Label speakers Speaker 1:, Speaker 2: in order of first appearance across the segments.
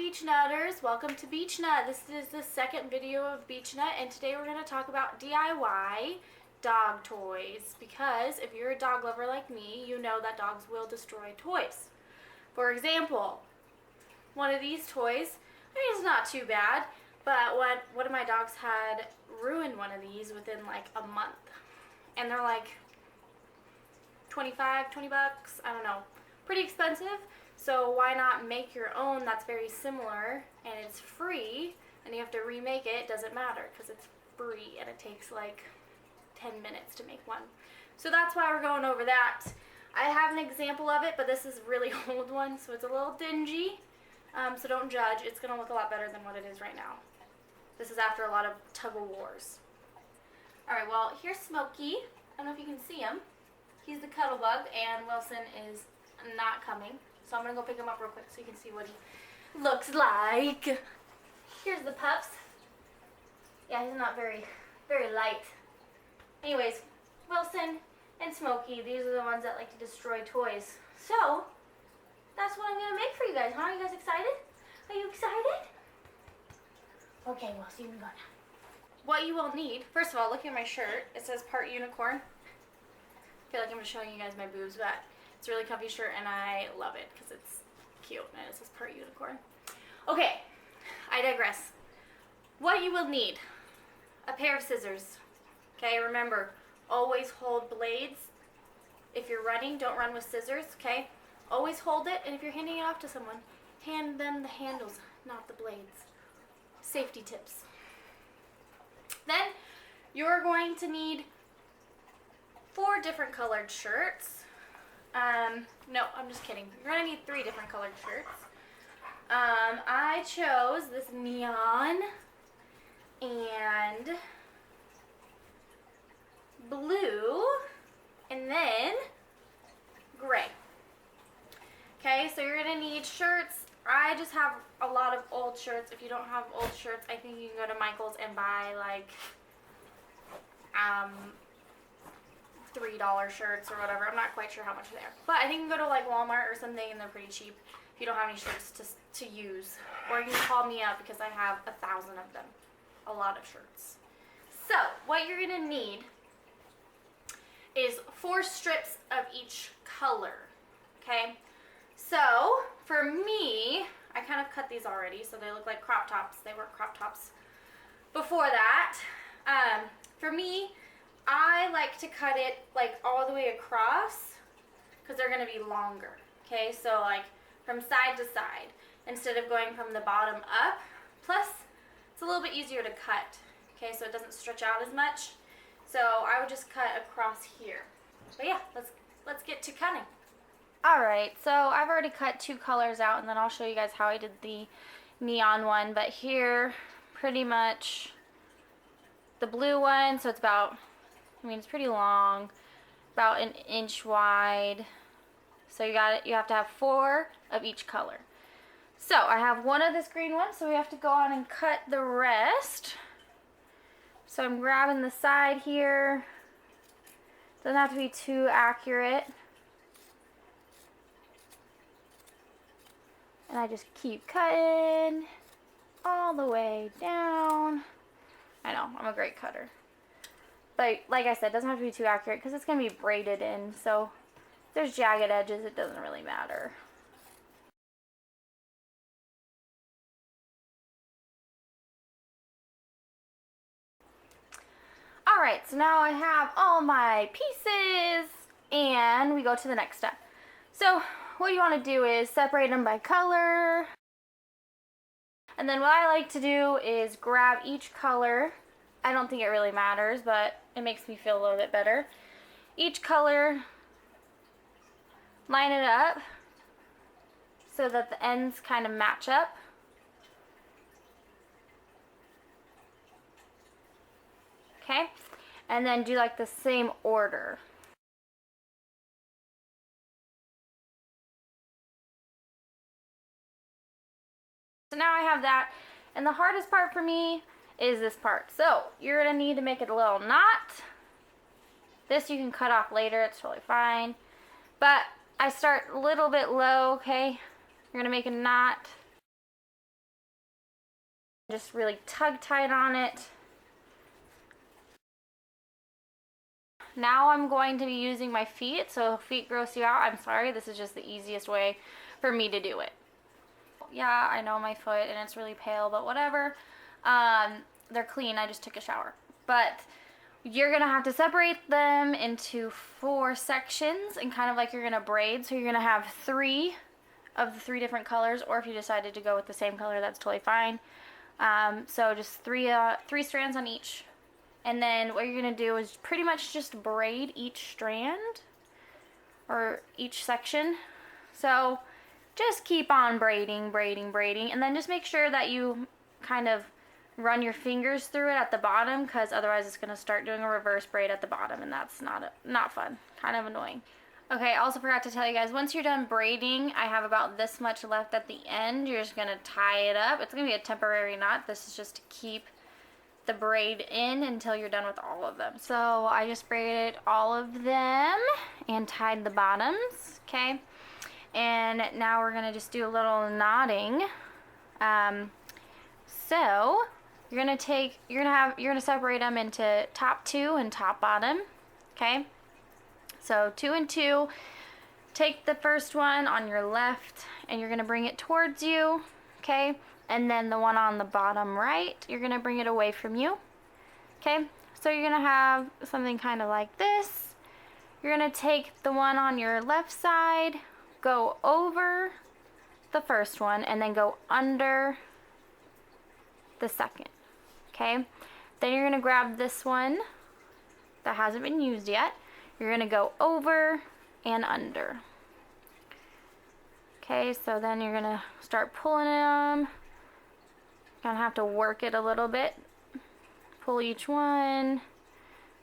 Speaker 1: Beachnutters, welcome to Beachnut. This is the second video of Beachnut, and today we're going to talk about DIY dog toys, because if you're a dog lover like me, you know that dogs will destroy toys. For example, one of these toys, I mean, it's not too bad, but one of my dogs had ruined one of these within like a month, and they're like 25, 20 bucks, I don't know, pretty expensive. So why not make your own that's very similar, and it's free, and you have to remake it, it doesn't matter because it's free and it takes like 10 minutes to make one. So that's why we're going over that. I have an example of it, but this is a really old one, so it's a little dingy. So don't judge. It's going to look a lot better than what it is right now. This is after a lot of tug-of-wars. Alright, well, here's Smokey. I don't know if you can see him. He's the cuddle bug, and Wilson is not coming. So I'm going to go pick him up real quick so you can see what he looks like. Here's the pups. Yeah, he's not very light. Anyways, Wilson and Smokey, these are the ones that like to destroy toys. So, that's what I'm going to make for you guys. Huh? Are you guys excited? Are you excited? Okay, well, so you can go now. What you will need, first of all, look at my shirt. It says part unicorn. I feel like I'm showing you guys my boobs, but it's a really comfy shirt, and I love it because it's cute, and it says part unicorn. Okay, I digress. What you will need: a pair of scissors. Okay, remember, always hold blades. If you're running, don't run with scissors, okay? Always hold it, and if you're handing it off to someone, hand them the handles, not the blades. Safety tips. Then, you're going to need 4 different colored shirts. No, I'm just kidding. You're going to need 3 different colored shirts. I chose this neon and blue and then gray. Okay, so you're going to need shirts. I just have a lot of old shirts. If you don't have old shirts, I think you can go to Michael's and buy like $3 shirts or whatever. I'm not quite sure how much they are. But I think you can go to like Walmart or something and they're pretty cheap if you don't have any shirts to use. Or you can call me up because I have 1,000 of them. A lot of shirts. So, what you're going to need is 4 strips of each color. Okay? So, for me, I kind of cut these already so they look like crop tops. They weren't crop tops before that. For me, I like to cut it like all the way across because they're going to be longer. Okay, so like from side to side instead of going from the bottom up. Plus, it's a little bit easier to cut. Okay, so it doesn't stretch out as much. So I would just cut across here. But yeah, let's get to cutting. Alright, so I've already cut 2 colors out, and then I'll show you guys how I did the neon one. But here, pretty much the blue one, so it's about, I mean, it's pretty long, about 1 inch wide. So you have to have 4 of each color. So I have 1 of this green one, so we have to go on and cut the rest. So I'm grabbing the side here. Doesn't have to be too accurate. And I just keep cutting all the way down. I know, I'm a great cutter. But like I said, it doesn't have to be too accurate because it's going to be braided in. So if there's jagged edges, it doesn't really matter. Alright, so now I have all my pieces, and we go to the next step. So what you want to do is separate them by color. And then what I like to do is grab each color. I don't think it really matters, but it makes me feel a little bit better. Each color, line it up so that the ends kind of match up. Okay, and then do like the same order. So now I have that, and the hardest part for me is this part. So you're going to need to make it a little knot. This you can cut off later, it's totally fine. But I start a little bit low, okay? You're going to make a knot Just really tug tight on it. Now I'm going to be using my feet, so if feet gross you out, I'm sorry, this is just the easiest way for me to do it. Yeah, I know my foot and it's really pale, but whatever. They're clean, I just took a shower. But you're gonna have to separate them into 4 sections and kind of like you're gonna braid. So you're gonna have 3 of the 3 different colors, or if you decided to go with the same color, that's totally fine. So just 3 strands on each. And then what you're going to do is pretty much just braid each strand or each section. So just keep on braiding, and then just make sure that you kind of run your fingers through it at the bottom, because otherwise it's going to start doing a reverse braid at the bottom, and that's not fun, kind of annoying. Okay, I also forgot to tell you guys, once you're done braiding, I have about this much left at the end. You're just going to tie it up. It's going to be a temporary knot. This is just to keep the braid in until you're done with all of them. So I just braided all of them and tied the bottoms, okay? And now we're going to just do a little knotting. So you're going to separate them into top 2 and top bottom, okay? So 2 and 2, take the first one on your left and you're going to bring it towards you, okay? And then the one on the bottom right, you're going to bring it away from you, okay? So you're going to have something kind of like this. You're going to take the one on your left side, go over the first one, and then go under the second, okay? Then you're going to grab this one that hasn't been used yet. You're going to go over and under. Okay, so then you're going to start pulling them. You're going to have to work it a little bit. Pull each one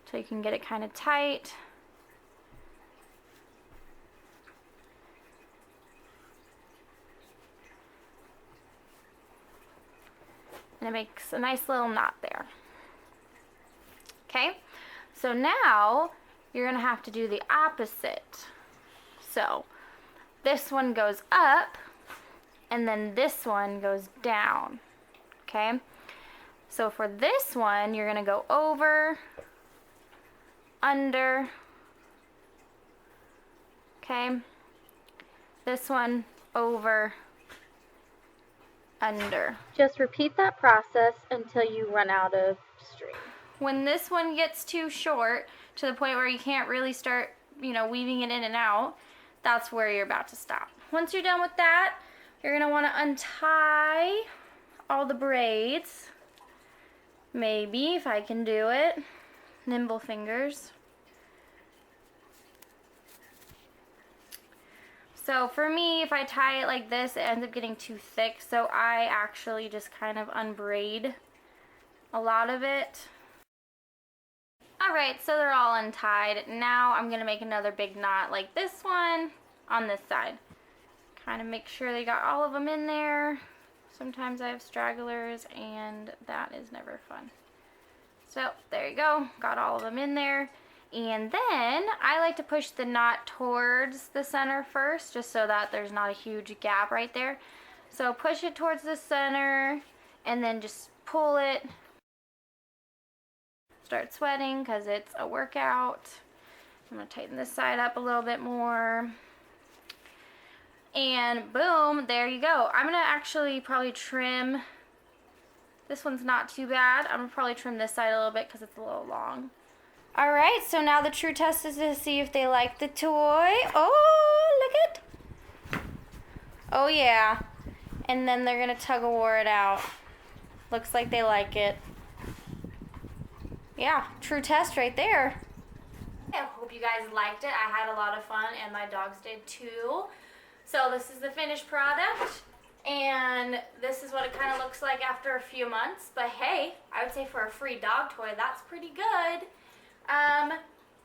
Speaker 1: so you can get it kind of tight. And it makes a nice little knot there. Okay, so now you're going to have to do the opposite. So this one goes up and then this one goes down, okay? So for this one, you're going to go over, under, okay? This one, over, under. Just repeat that process until you run out of string. When this one gets too short, to the point where you can't really start, weaving it in and out, that's where you're about to stop. Once you're done with that, you're going to want to untie all the braids. Maybe, if I can do it. Nimble fingers. So for me, if I tie it like this, it ends up getting too thick, so I actually just kind of unbraid a lot of it. Alright, so they're all untied. Now I'm going to make another big knot like this one on this side. Kind of make sure they got all of them in there. Sometimes I have stragglers and that is never fun. So there you go, got all of them in there. And then I like to push the knot towards the center first, just so that there's not a huge gap right there. So push it towards the center and then just pull it. Start sweating because it's a workout. I'm going to tighten this side up a little bit more. And boom, there you go. I'm going to actually probably trim. This one's not too bad. I'm going to probably trim this side a little bit because it's a little long. Alright, so now the true test is to see if they like the toy. Oh, look at. Oh yeah. And then they're going to tug of war it out. Looks like they like it. Yeah, true test right there. I hope you guys liked it. I had a lot of fun and my dogs did too. So this is the finished product and this is what it kind of looks like after a few months. But hey, I would say for a free dog toy, that's pretty good.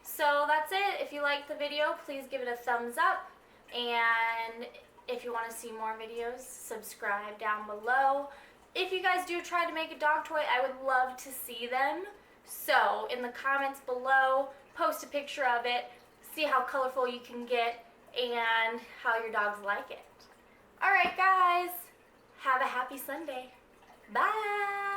Speaker 1: So that's it. If you liked the video, please give it a thumbs up. And if you want to see more videos, subscribe down below. If you guys do try to make a dog toy, I would love to see them. So in the comments below, post a picture of it, see how colorful you can get, and how your dogs like it. Alright guys, have a happy Sunday. Bye!